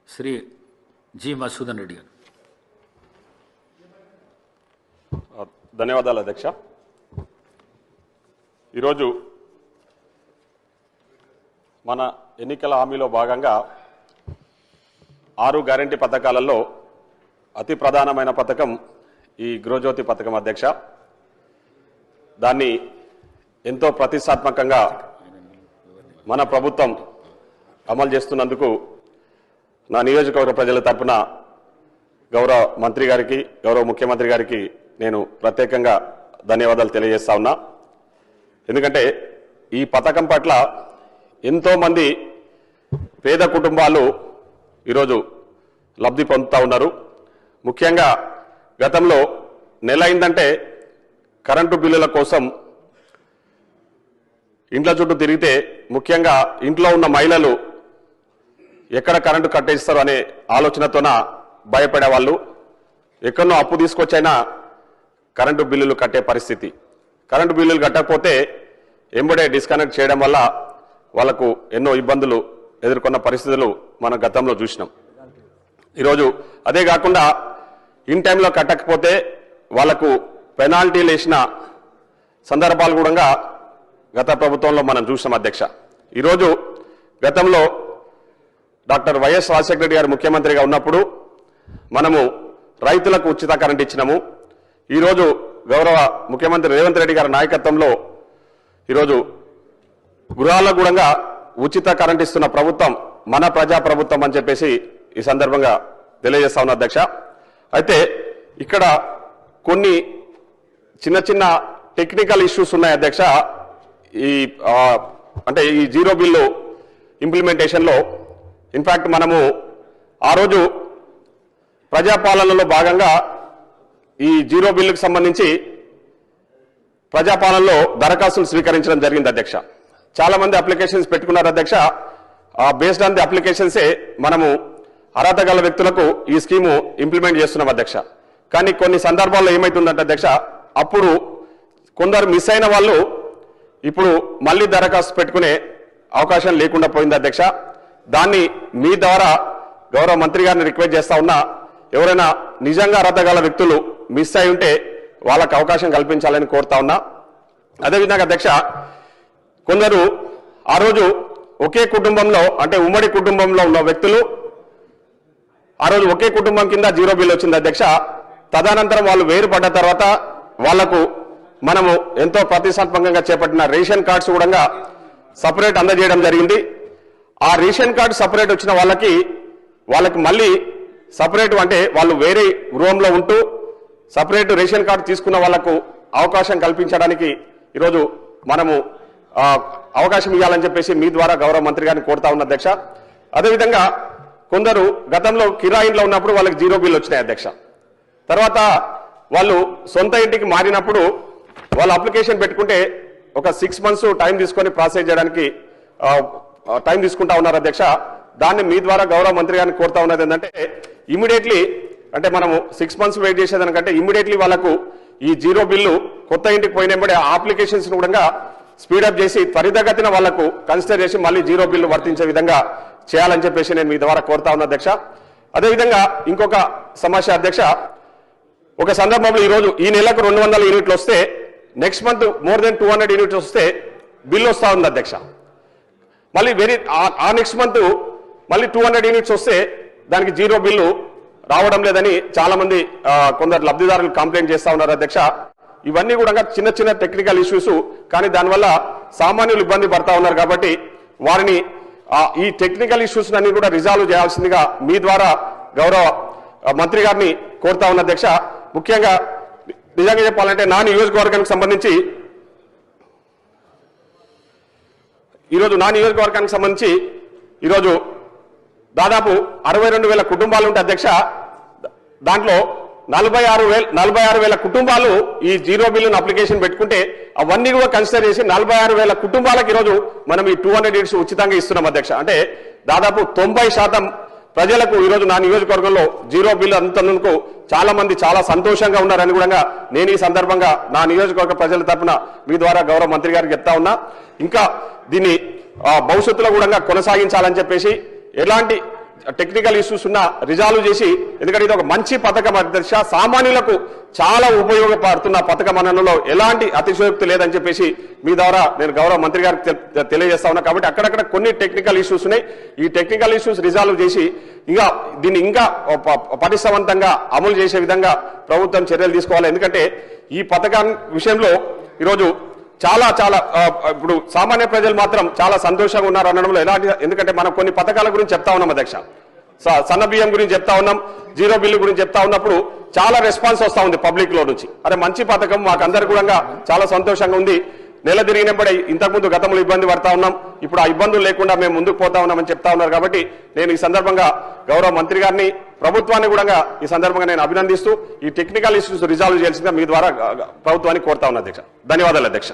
Shri G Masudan Reddy గారు. ధన్యవాదాలు అధ్యక్ష. ఈరోజు మన ఎన్నికల హామీలో భాగంగా 6 గ్యారంటీ పథకాలలో అతి ప్రధానమైన పథకం ఈ గృహజ్యోతి పథకం అధ్యక్ష. దాన్ని ఎంతో ప్రతిష్టాత్మకంగా మన ప్రభుత్వం అమలు చేస్తున్నందుకు నా నియోజకవర్గ ప్రజల తరపున గౌరవ మంత్రి గారికి, గౌరవ ముఖ్యమంత్రి గారికి నేను ప్రత్యేకంగా ధన్యవాదాలు తెలియజేస్తా ఉన్నా. ఎందుకంటే ఈ పథకం పట్ల ఎంతోమంది పేద కుటుంబాలు ఈరోజు లబ్ధి పొందుతూ ఉన్నారు. ముఖ్యంగా గతంలో నెల అయిందంటే కరెంటు బిల్లుల కోసం ఇండ్ల చుట్టూ తిరిగితే ముఖ్యంగా ఇంట్లో ఉన్న మహిళలు ఎక్కడ కరెంటు కట్టేస్తారు అనే ఆలోచనతోన భయపడేవాళ్ళు. ఎక్కడో అప్పు తీసుకొచ్చైనా కరెంటు బిల్లులు కట్టే పరిస్థితి. కరెంటు బిల్లులు కట్టకపోతే ఎంబడే డిస్కనెక్ట్ చేయడం వల్ల వాళ్లకు ఎన్నో ఇబ్బందులు ఎదుర్కొన్న పరిస్థితులు మనం గతంలో చూసినాం. ఈరోజు అదే కాకుండా ఇన్ టైంలో కట్టకపోతే వాళ్లకు పెనాల్టీలు వేసిన సందర్భాలు కూడా గత ప్రభుత్వంలో మనం చూసినాం అధ్యక్ష. ఈరోజు గతంలో డాక్టర్ వైఎస్ రాజశేఖర రెడ్డి గారు ముఖ్యమంత్రిగా ఉన్నప్పుడు మనము రైతులకు ఉచిత కరెంట్ ఇచ్చినాము. ఈరోజు గౌరవ ముఖ్యమంత్రి రేవంత్ రెడ్డి గారి నాయకత్వంలో ఈరోజు గృహాలకు కూడా ఉచిత కరెంట్ ఇస్తున్న ప్రభుత్వం మన ప్రజా ప్రభుత్వం అని చెప్పేసి ఈ సందర్భంగా తెలియజేస్తా ఉన్నా అధ్యక్ష. అయితే ఇక్కడ కొన్ని చిన్న చిన్న టెక్నికల్ ఇష్యూస్ ఉన్నాయి అధ్యక్ష. అంటే ఈ జీరో బిల్లు ఇంప్లిమెంటేషన్లో ఇన్ఫాక్ట్ మనము ఆ రోజు ప్రజాపాలనలో భాగంగా ఈ జీరో బిల్లుకు సంబంధించి ప్రజాపాలనలో దరఖాస్తులు స్వీకరించడం జరిగింది అధ్యక్ష. చాలా మంది అప్లికేషన్స్ పెట్టుకున్నారు అధ్యక్ష. బేస్డ్ ఆన్ ది అప్లికేషన్సే మనము అర్హత గల వ్యక్తులకు ఈ స్కీము ఇంప్లిమెంట్ చేస్తున్నాం అధ్యక్ష. కానీ కొన్ని సందర్భాల్లో ఏమైతుందంటే అధ్యక్ష, అప్పుడు కొందరు మిస్ అయిన వాళ్ళు ఇప్పుడు మళ్ళీ దరఖాస్తు పెట్టుకునే అవకాశం లేకుండా పోయింది అధ్యక్ష. దాన్ని మీ ద్వారా గౌరవ మంత్రి గారిని రిక్వెస్ట్ చేస్తా ఉన్నా, ఎవరైనా నిజంగా అర్హత గల వ్యక్తులు మిస్ అయి ఉంటే వాళ్ళకు అవకాశం కల్పించాలని కోరుతా ఉన్నా. అదేవిధంగా అధ్యక్ష, కొందరు ఆ రోజు ఒకే కుటుంబంలో అంటే ఉమ్మడి కుటుంబంలో ఉన్న వ్యక్తులు ఆ రోజు ఒకే కుటుంబం కింద జీరో బిల్ వచ్చింది అధ్యక్ష. తదనంతరం వాళ్ళు వేరుపడ్డ తర్వాత వాళ్లకు మనము ఎంతో ప్రతిష్టాత్మకంగా చేపట్టిన రేషన్ కార్డ్స్ కూడా సపరేట్ అందజేయడం జరిగింది. ఆ రేషన్ కార్డు సపరేట్ వచ్చిన వాళ్ళకి మళ్ళీ సపరేట్ అంటే వాళ్ళు వేరే గృహంలో ఉంటూ సపరేట్ రేషన్ కార్డు తీసుకున్న వాళ్లకు అవకాశం కల్పించడానికి ఈరోజు మనము అవకాశం ఇవ్వాలని చెప్పేసి మీ ద్వారా గౌరవ మంత్రి గారిని కోరుతా ఉన్న అధ్యక్ష. అదేవిధంగా కొందరు గతంలో కిరాయిలో ఉన్నప్పుడు వాళ్ళకి జీరో బిల్ వచ్చినాయి అధ్యక్ష. తర్వాత వాళ్ళు సొంత ఇంటికి మారినప్పుడు వాళ్ళు అప్లికేషన్ పెట్టుకుంటే ఒక 6 months టైం తీసుకొని ప్రాసెస్ చేయడానికి టైం తీసుకుంటా ఉన్నారు అధ్యక్ష. దాన్ని మీ ద్వారా గౌరవ మంత్రి గారిని కోరుతా ఉన్నది ఏంటంటే ఇమీడియట్లీ అంటే మనము 6 months వెయిట్ చేసేదానికంటే ఇమీడియట్లీ వాళ్ళకు ఈ జీరో బిల్లు కొత్త ఇంటికి పోయినప్పుడే ఆ అప్లికేషన్స్ కూడా స్పీడప్ చేసి త్వరితగతిన వాళ్లకు కన్సిడర్ చేసి మళ్ళీ జీరో బిల్లు వర్తించే విధంగా చేయాలని చెప్పేసి నేను మీ ద్వారా కోరుతా ఉన్నా అధ్యక్ష. అదేవిధంగా ఇంకొక సమస్య అధ్యక్ష, ఒక సందర్భంలో ఈరోజు ఈ నెలకు 200 యూనిట్లు వస్తే next month more than 200 units వస్తే బిల్లు వస్తూ ఉంది అధ్యక్ష. మళ్ళీ ఆ నెక్స్ట్ మంత్ మళ్ళీ 200 యూనిట్స్ వస్తే దానికి జీరో బిల్లు రావడం లేదని చాలా మంది కొందరు లబ్ధిదారులు కంప్లైంట్ చేస్తా ఉన్నారు అధ్యక్ష. ఇవన్నీ కూడా చిన్న చిన్న టెక్నికల్ ఇష్యూస్, కానీ దానివల్ల సామాన్యులు ఇబ్బంది పడతా ఉన్నారు. కాబట్టి వారిని ఈ టెక్నికల్ ఇష్యూస్ అన్ని కూడా రిజాల్వ్ చేయాల్సిందిగా మీ ద్వారా గౌరవ మంత్రి గారిని కోరుతా ఉన్న అధ్యక్ష. ముఖ్యంగా నిజంగా చెప్పాలంటే నా నియోజకవర్గానికి సంబంధించి ఈరోజు దాదాపు 62,000 కుటుంబాలు ఉంటాయి అధ్యక్ష. దాంట్లో 46,000 కుటుంబాలు ఈ జీరో బిల్లును అప్లికేషన్ పెట్టుకుంటే అవన్నీ కూడా కన్సిడర్ చేసి 46,000 కుటుంబాలకు ఈరోజు మనం ఈ 200 యూనిట్స్ ఉచితంగా ఇస్తున్నాం అధ్యక్ష. అంటే దాదాపు 90% ప్రజలకు ఈరోజు నా నియోజకవర్గంలో జీరో బిల్లు అందుతున్నందుకు చాలా మంది చాలా సంతోషంగా ఉన్నారని కూడా నేను ఈ సందర్భంగా నా నియోజకవర్గ ప్రజల తరపున మీ ద్వారా గౌరవ మంత్రి గారికి చెప్తా ఉన్నా. ఇంకా దీన్ని భవిష్యత్తులో కూడా కొనసాగించాలని చెప్పేసి ఎలాంటి టెక్నికల్ ఇష్యూస్ ఉన్న రిజాల్వ్ చేసి, ఎందుకంటే ఇది ఒక మంచి పథకం అధ్యక్ష, సామాన్యులకు చాలా ఉపయోగపడుతున్న పథకం అనడంలో ఎలాంటి అతిశయోక్తి లేదని చెప్పేసి మీ ద్వారా నేను గౌరవ మంత్రి గారికి తెలియజేస్తా ఉన్నా. కాబట్టి అక్కడక్కడ కొన్ని టెక్నికల్ ఇష్యూస్ ఉన్నాయి. ఈ టెక్నికల్ ఇష్యూస్ రిజాల్వ్ చేసి దీన్ని ఇంకా పటిష్టవంతంగా అమలు చేసే విధంగా ప్రభుత్వం చర్యలు తీసుకోవాలి. ఎందుకంటే ఈ పథకాన్ని విషయంలో ఈరోజు చాలా ఇప్పుడు సామాన్య ప్రజలు మాత్రం చాలా సంతోషంగా ఉన్నారు అనడంలో ఎలాంటి, ఎందుకంటే మనం కొన్ని పథకాల గురించి చెప్తా ఉన్నాం అధ్యక్ష, సన్న బియ్యం గురించి చెప్తా ఉన్నాం, జీరో బిల్లు గురించి చెప్తా ఉన్నప్పుడు చాలా రెస్పాన్స్ వస్తా ఉంది పబ్లిక్ లో నుంచి. అరే మంచి పథకం, మాకందరు కూడా చాలా సంతోషంగా ఉంది, నెల తిరిగినప్పుడే ఇంతకుముందు గతంలో ఇబ్బంది పడతా ఉన్నాం, ఇప్పుడు ఆ ఇబ్బందులు లేకుండా మేము ముందుకు పోతా ఉన్నామని చెప్తా ఉన్నారు. కాబట్టి నేను ఈ సందర్భంగా గౌరవ మంత్రి గారిని, ప్రభుత్వాన్ని కూడా ఈ సందర్భంగా నేను అభినందిస్తూ ఈ టెక్నికల్ ఇష్యూస్ రిజాల్వ్ చేయాల్సిందిగా మీ ద్వారా ప్రభుత్వాన్ని కోరుతా ఉన్నా అధ్యక్ష. ధన్యవాదాలు అధ్యక్ష.